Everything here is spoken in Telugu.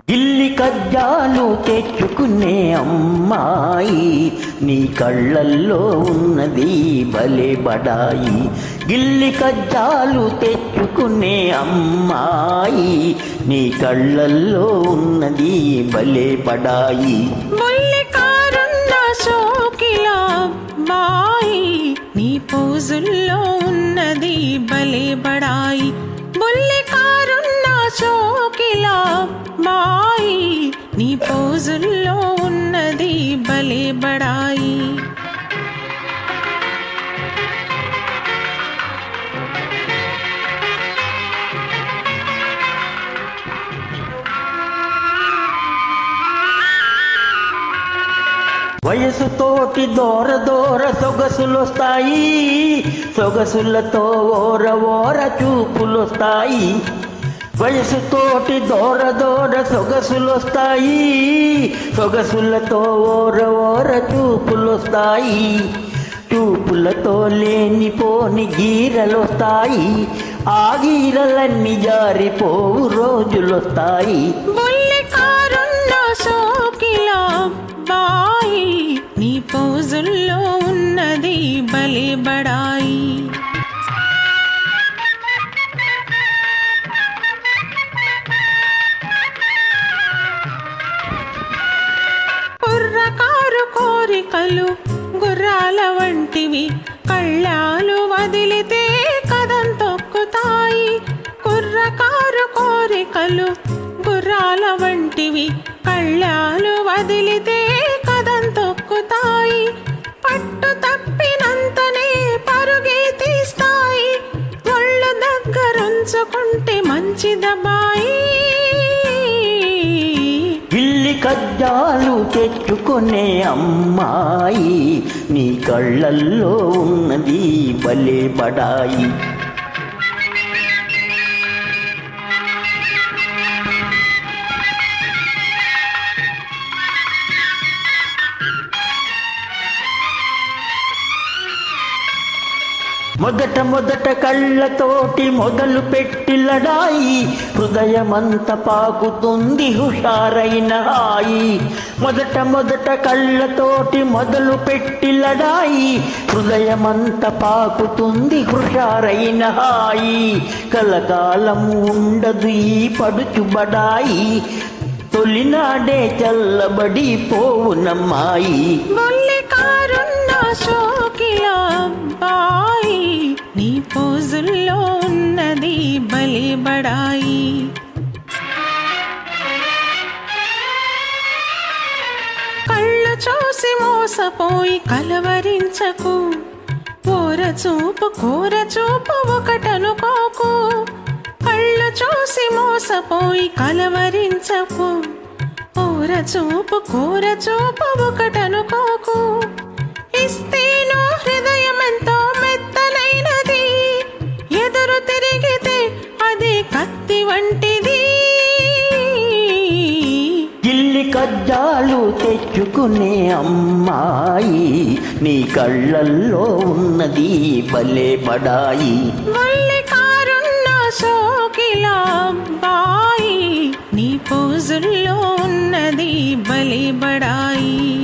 గిల్లి కజ్జాలు తెచ్చుకునే అమ్మాయి, నీ కళ్ళల్లో ఉన్నది భలే బడాయి. గిల్లి కజ్జాలు తెచ్చుకునే అమ్మాయి, నీ కళ్ళల్లో ఉన్నది భలే బడాయి. నీ పోజుల్లో ఉన్నది భలే బడాయి. బుల్లి కారున్న షోకిలా మాయి, నీ పోజుల్లో ఉన్నది భలే బడాయి. వయసుతోటి దూర దూర సొగసులొస్తాయి, సొగసులతో ఓర ఓర చూపులొస్తాయి. వయసుతోటి దూర దూర సొగసులొస్తాయి, సొగసులతో ఓర ఓర చూపులొస్తాయి. చూపులతో లేనిపోని గీరలొస్తాయి, ఆ గీరలన్నీ జారిపోవు రోజులొస్తాయి. నీ పోజుల్లో ఉన్నది భలే బడాయి. కుర్రకారు కోరికలు గుర్రాల వంటివి, కళ్ళాలు వదిలితే కదం తొక్కుతాయి. కుర్రకారు కోరికలు గుర్రాల వంటివి, కళ్ళాలు వదిలితే కదం తొక్కుతాయి. పట్టు తప్పినంతనే పరుగే తీస్తాయి, ఒళ్ళు దగ్గరుంచుకుంటే మంచిదబాయి. గిల్లి కజ్జాలు తెచ్చుకునే అమ్మాయి, నీ కళ్ళల్లో ఉన్నది భలే బడాయి. మొదట మొదట కళ్ళతోటి మొదలు పెట్టి లడాయి, హృదయమంత పాకుతుంది హుషారైన హాయి. మొదట మొదట కళ్ళతోటి మొదలు పెట్టి లడాయి, హృదయమంత పాకుతుంది హుషారైన హాయి. కలకాలం ఉండదు ఈ పడుచు బడాయి, తొలినాడే చల్లబడి పోవునమ్మాయి. నీ పోజుల్లో ఉన్నది భలే బడాయి. కళ్ళు చూసి మోసపోయి కలవరించకు, కోర చూపు ఒకటనుకోకు. కళ్ళు చూసి మోసపోయి కలవరించకు, కోర చూపు ఒకటనుకోకు. ఇస్తేనో హృదయమెంతో మెత్తనైనది, ఎదురు తిరిగితే అది కత్తి వంటిది. గిల్లి కజ్జాలు తెచ్చుకునే అమ్మాయి, నీ కళ్ళల్లో ఉన్నది భలే బడాయి. వల్లి కారున్న షోకిలా బాయి, నీ పోజుల్లో ఉన్నది భలే బడాయి.